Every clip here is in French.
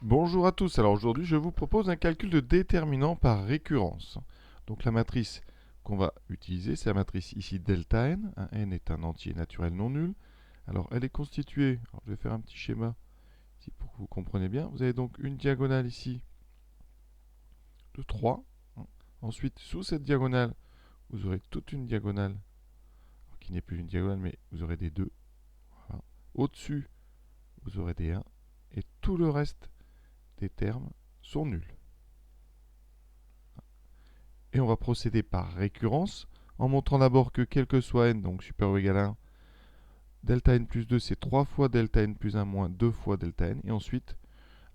Bonjour à tous, alors aujourd'hui je vous propose un calcul de déterminant par récurrence. Donc la matrice qu'on va utiliser, c'est la matrice ici delta n. Un n est un entier naturel non nul. Alors elle est constituée, alors je vais faire un petit schéma ici pour que vous compreniez bien. Vous avez donc une diagonale ici de 3. Ensuite, sous cette diagonale, vous aurez toute une diagonale, qui n'est plus une diagonale, mais vous aurez des 2. Voilà. Au-dessus, vous aurez des 1. Et tout le reste des termes sont nuls. Et on va procéder par récurrence en montrant d'abord que quel que soit n, donc supérieur ou égal à 1, delta n plus 2 c'est 3 fois delta n plus 1 moins 2 fois delta n. Et ensuite,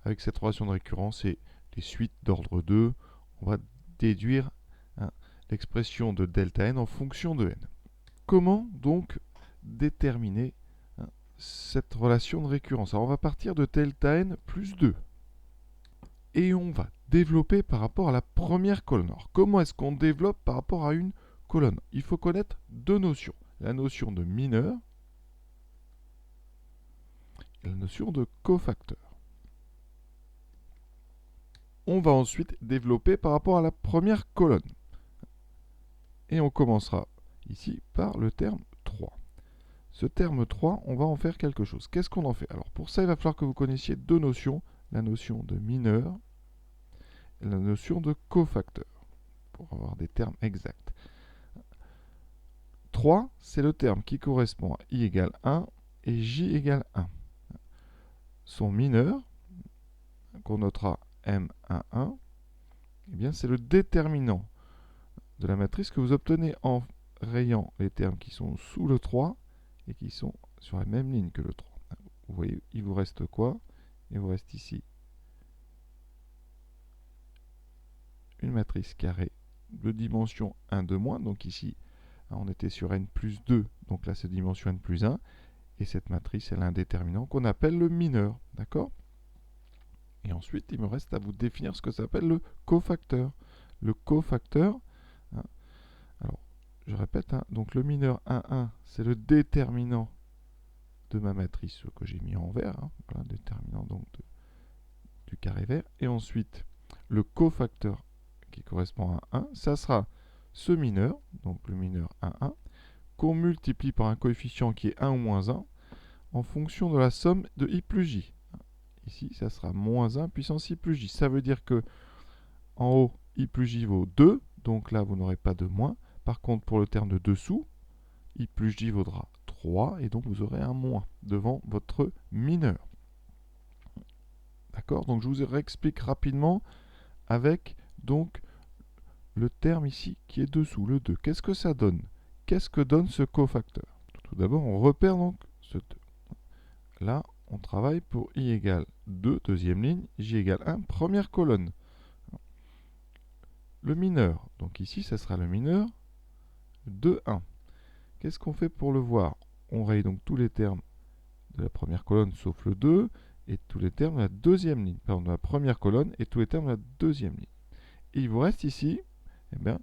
avec cette relation de récurrence et les suites d'ordre 2, on va déduire l'expression de delta n en fonction de n. Comment donc déterminer cette relation de récurrence? Alors on va partir de delta n plus 2. Et on va développer par rapport à la première colonne. Alors, comment est-ce qu'on développe par rapport à une colonne? Il faut connaître deux notions. La notion de mineur et la notion de cofacteur. On va ensuite développer par rapport à la première colonne. Et on commencera ici par le terme 3. Ce terme 3, on va en faire quelque chose. Qu'est-ce qu'on en fait? Alors pour ça, il va falloir que vous connaissiez deux notions. La notion de mineur et la notion de cofacteur, pour avoir des termes exacts. 3, c'est le terme qui correspond à i égale 1 et j égale 1. Son mineur, qu'on notera m11, eh bien c'est le déterminant de la matrice que vous obtenez en rayant les termes qui sont sous le 3 et qui sont sur la même ligne que le 3. Vous voyez, il vous reste quoi? Il vous reste ici une matrice carrée de dimension 1 de moins. Donc ici, on était sur n plus 2, donc là c'est dimension n plus 1. Et cette matrice, elle a un déterminant qu'on appelle le mineur. D'accord? Et ensuite, il me reste à vous définir ce que ça s'appelle le cofacteur. Le cofacteur, alors je répète, donc le mineur 1,1, c'est le déterminant de ma matrice que j'ai mis en vert. Voilà, déterminant donc du carré vert. Et ensuite, le cofacteur qui correspond à 1, ça sera ce mineur, donc le mineur 1,1, qu'on multiplie par un coefficient qui est 1 ou moins 1 en fonction de la somme de i plus j. Ici, ça sera moins 1 puissance i plus j. Ça veut dire que en haut, i plus j vaut 2, donc là, vous n'aurez pas de moins. Par contre, pour le terme de dessous, i plus j vaudra 3, et donc vous aurez un moins devant votre mineur. D'accord? Donc je vous réexplique rapidement avec donc le terme ici qui est dessous, le 2. Qu'est-ce que ça donne? Qu'est-ce que donne ce cofacteur? Tout d'abord, on repère donc ce 2. Là, on travaille pour i égale 2, deuxième ligne, j égale 1, première colonne. Le mineur, donc ici, ça sera le mineur de 1. Qu'est-ce qu'on fait pour le voir? On raye donc tous les termes de la première colonne sauf le 2 et tous les termes de la deuxième ligne. Pardon, de la première colonne et tous les termes de la deuxième ligne. Et il vous reste ici eh bien,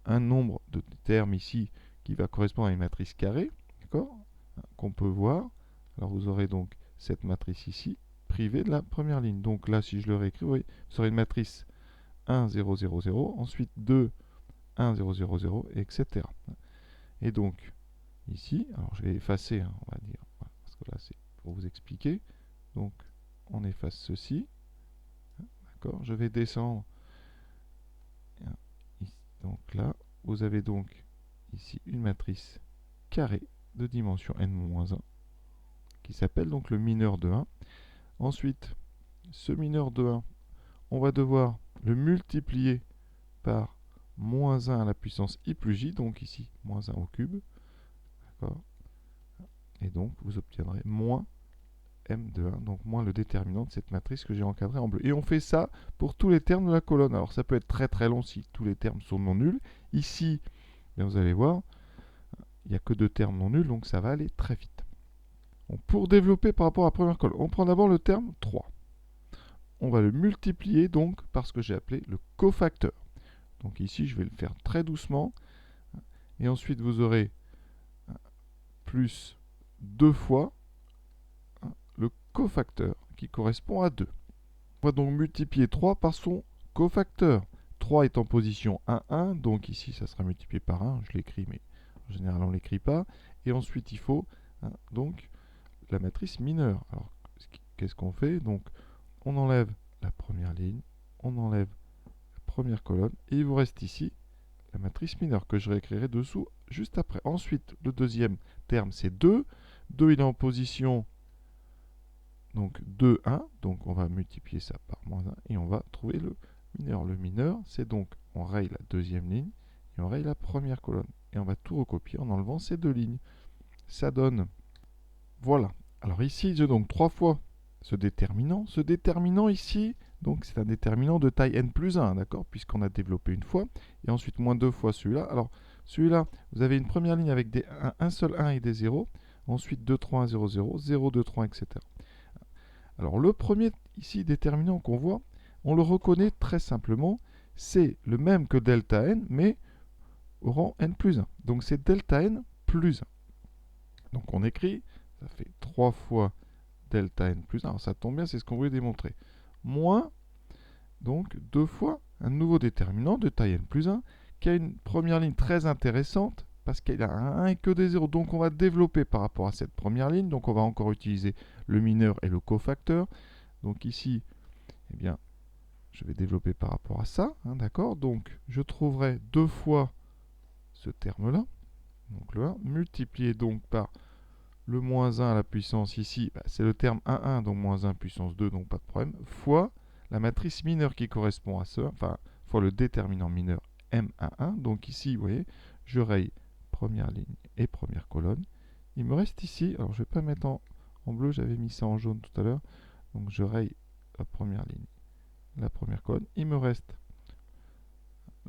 un nombre de termes ici qui va correspondre à une matrice carrée, d'accord, qu'on peut voir. Alors vous aurez donc cette matrice ici, privée de la première ligne. Donc là, si je le réécris, vous aurez une matrice 1, 0, 0, 0, ensuite 2, 1, 0, 0, 0, etc. Et donc, ici, alors je vais effacer, on va dire, parce que là c'est pour vous expliquer. Donc, on efface ceci. D'accord, je vais descendre. Donc là, vous avez donc ici une matrice carrée de dimension n-1 qui s'appelle donc le mineur de 1. Ensuite, ce mineur de 1, on va devoir le multiplier par moins 1 à la puissance i plus j, donc ici moins 1 au cube. D'accord? Et donc vous obtiendrez moins m de 1, donc moins le déterminant de cette matrice que j'ai encadrée en bleu. Et on fait ça pour tous les termes de la colonne. Alors ça peut être très très long si tous les termes sont non nuls. Ici, bien, vous allez voir, il n'y a que deux termes non nuls, donc ça va aller très vite. Donc, pour développer par rapport à la première colonne, on prend d'abord le terme 3. On va le multiplier donc par ce que j'ai appelé le cofacteur. Donc ici, je vais le faire très doucement. Et ensuite, vous aurez plus 2 fois le cofacteur qui correspond à 2. On va donc multiplier 3 par son cofacteur. 3 est en position 1, 1, donc ici ça sera multiplié par 1, je l'écris mais en général on ne l'écrit pas. Et ensuite il faut donc la matrice mineure. Alors qu'est-ce qu'on fait? Donc on enlève la première ligne, on enlève la première colonne, et il vous reste ici la matrice mineure que je réécrirai dessous juste après. Ensuite le deuxième terme c'est 2. 2 il est en position donc 2, 1, donc on va multiplier ça par moins 1 et on va trouver le mineur. Le mineur, c'est donc, on raye la deuxième ligne et on raye la première colonne. Et on va tout recopier en enlevant ces deux lignes. Ça donne, voilà. Alors ici, j'ai donc 3 fois ce déterminant. Ce déterminant ici, donc c'est un déterminant de taille n plus 1, d'accord, puisqu'on a développé une fois. Et ensuite, moins 2 fois celui-là. Alors, celui-là, vous avez une première ligne avec un seul 1 et des 0. Ensuite, 2, 3, 1, 0, 0, 0, 2, 3, etc. Alors le premier ici déterminant qu'on voit, on le reconnaît très simplement, c'est le même que delta n, mais au rang n plus 1. Donc c'est delta n plus 1. Donc on écrit, ça fait 3 fois delta n plus 1, alors ça tombe bien, c'est ce qu'on voulait démontrer, moins, donc 2 fois un nouveau déterminant de taille n plus 1, qui a une première ligne très intéressante, parce qu'il a un 1 et que des 0. Donc on va développer par rapport à cette première ligne. Donc on va encore utiliser le mineur et le cofacteur. Donc ici, eh bien, je vais développer par rapport à ça. D'accord? Donc je trouverai 2 fois ce terme-là. Donc le 1, multiplié donc par le moins 1 à la puissance ici, c'est le terme 1, 1, donc moins 1 puissance 2, donc pas de problème, fois la matrice mineure qui correspond à ça, enfin, fois le déterminant mineur M11. Donc ici, vous voyez, je raye première ligne et première colonne. Il me reste ici, alors je ne vais pas mettre en bleu, j'avais mis ça en jaune tout à l'heure. Donc je raye la première ligne, la première colonne. Il me reste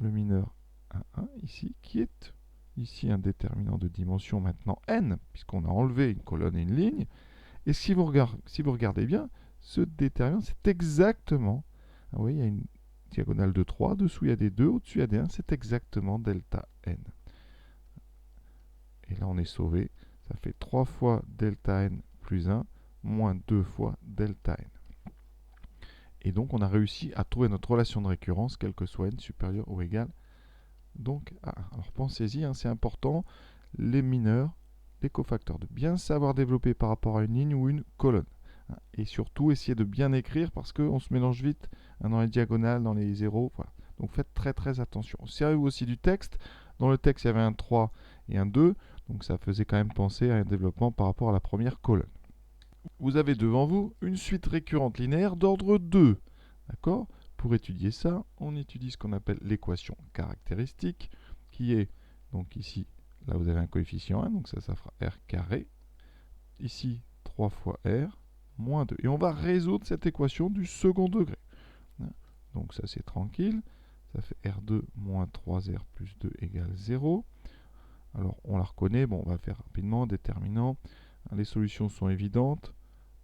le mineur 1, ici, qui est ici un déterminant de dimension maintenant n, puisqu'on a enlevé une colonne et une ligne. Et si vous regardez bien, ce déterminant, c'est exactement, vous voyez, il y a une diagonale de 3, dessous il y a des 2, au-dessus il y a des 1, c'est exactement delta n. Et là on est sauvé, ça fait 3 fois delta n plus 1, moins 2 fois delta n. Et donc on a réussi à trouver notre relation de récurrence, quel que soit n supérieur ou égal donc à 1. Alors pensez-y, c'est important, les mineurs, les cofacteurs, de bien savoir développer par rapport à une ligne ou une colonne. Et surtout, essayer de bien écrire parce qu'on se mélange vite dans les diagonales, dans les zéros. Voilà. Donc faites très très attention. Servez-vous aussi du texte. Dans le texte, il y avait un 3 et un 2. Donc ça faisait quand même penser à un développement par rapport à la première colonne. Vous avez devant vous une suite récurrente linéaire d'ordre 2. D'accord? Pour étudier ça, on étudie ce qu'on appelle l'équation caractéristique, qui est, donc ici, là vous avez un coefficient 1, donc ça fera r carré. Ici, 3 fois r, moins 2. Et on va résoudre cette équation du second degré. Donc ça c'est tranquille. Ça fait r2 moins 3r plus 2 égale 0. Alors on la reconnaît, bon on va faire rapidement, déterminant. Les solutions sont évidentes.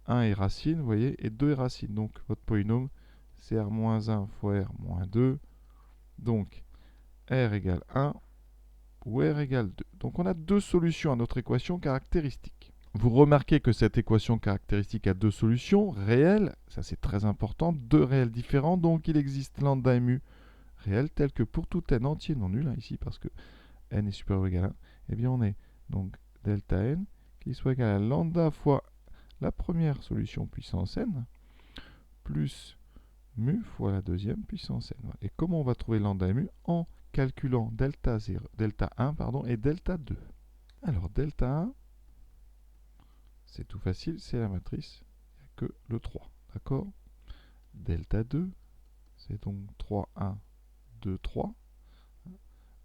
1 est racine, vous voyez, et 2 est racine. Donc votre polynôme, c'est r moins 1 fois r moins 2. Donc r égale 1 ou r égale 2. Donc on a deux solutions à notre équation caractéristique. Vous remarquez que cette équation caractéristique a deux solutions réelles, ça c'est très important, deux réels différents, donc il existe lambda mu réel tel que pour tout n entier non nul, ici parce que n est supérieur ou égal à 1, eh bien on est donc delta n qui soit égal à lambda fois la première solution puissance n plus mu fois la deuxième puissance n. Et comment on va trouver lambda mu? En calculant delta 1 et delta 2. Alors delta 1, c'est tout facile, c'est la matrice, il n'y a que le 3, d'accord? Delta 2, c'est donc 3, 1, 2, 3.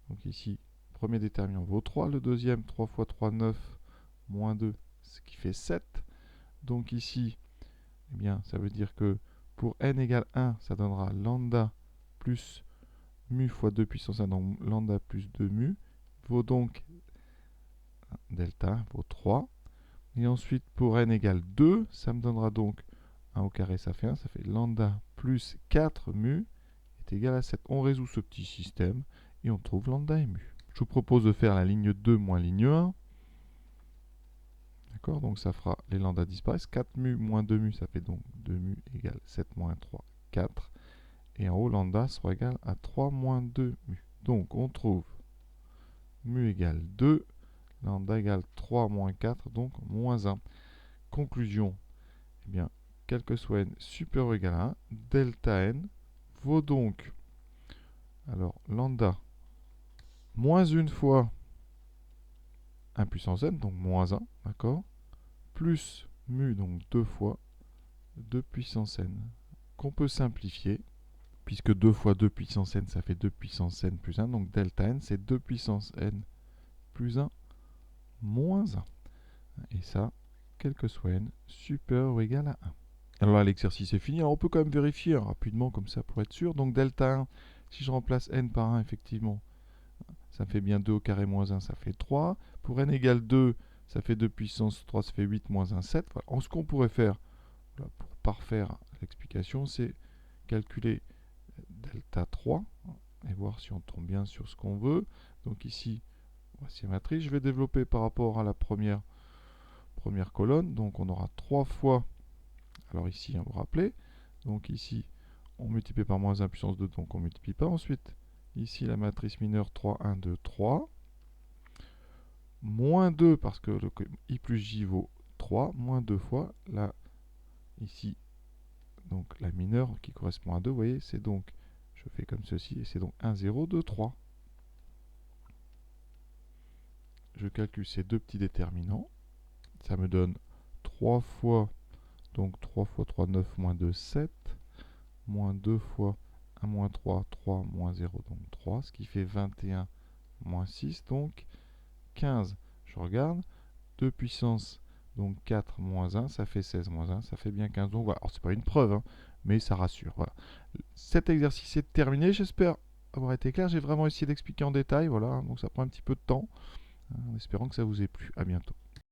Donc ici, premier déterminant vaut 3, le deuxième, 3 fois 3, 9, moins 2, ce qui fait 7. Donc ici, eh bien, ça veut dire que pour n égale 1, ça donnera lambda plus mu fois 2 puissance 1, donc lambda plus 2 mu, vaut donc delta, vaut 3. Et ensuite, pour n égale 2, ça me donnera donc 1 au carré, ça fait 1, ça fait lambda plus 4 mu est égal à 7. On résout ce petit système et on trouve lambda et mu. Je vous propose de faire la ligne 2 moins ligne 1. D'accord, donc ça fera, les lambda disparaissent. 4 mu moins 2 mu, ça fait donc 2 mu égale 7 moins 3 4. Et en haut, lambda sera égal à 3 moins 2 mu. Donc, on trouve mu égale 2, lambda égale 3 moins 4, donc moins 1. Conclusion, eh bien, quel que soit n supérieur ou égal à 1, delta n vaut donc, alors, lambda moins une fois 1 puissance n, donc moins 1, d'accord, plus mu, donc 2 fois 2 puissance n, qu'on peut simplifier, puisque 2 fois 2 puissance n, ça fait 2 puissance n plus 1, donc delta n, c'est 2 puissance n plus 1 moins 1. Et ça, quel que soit n, supérieur ou égal à 1. Alors là, l'exercice est fini. Alors on peut quand même vérifier rapidement, comme ça, pour être sûr. Donc delta 1, si je remplace n par 1, effectivement, ça fait bien 2 au carré moins 1, ça fait 3. Pour n égale 2, ça fait 2 puissance 3, ça fait 8 moins 1, 7. Voilà. En ce qu'on pourrait faire, voilà, pour parfaire l'explication, c'est calculer delta 3 et voir si on tombe bien sur ce qu'on veut. Donc ici, voici la matrice. Je vais développer par rapport à la première colonne. Donc on aura 3 fois, alors ici, vous vous rappelez, donc ici, on multiplie par moins 1 puissance 2, donc on ne multiplie pas. Ensuite, ici, la matrice mineure 3, 1, 2, 3. Moins 2, parce que le i plus j vaut 3, moins 2 fois, là, ici, donc la mineure qui correspond à 2, vous voyez, c'est donc, je fais comme ceci, et c'est donc 1, 0, 2, 3. Je calcule ces deux petits déterminants. Ça me donne 3 fois, donc 3 fois 3, 9, moins 2, 7, moins 2 fois 1 moins 3, 3 moins 0, donc 3, ce qui fait 21 moins 6, donc 15. Je regarde, 2 puissance, donc 4 moins 1, ça fait 16 moins 1, ça fait bien 15. Donc voilà, alors c'est pas une preuve, hein, mais ça rassure. Voilà. Cet exercice est terminé, j'espère avoir été clair. J'ai vraiment essayé d'expliquer en détail, voilà, donc ça prend un petit peu de temps, en espérant que ça vous ait plu. À bientôt.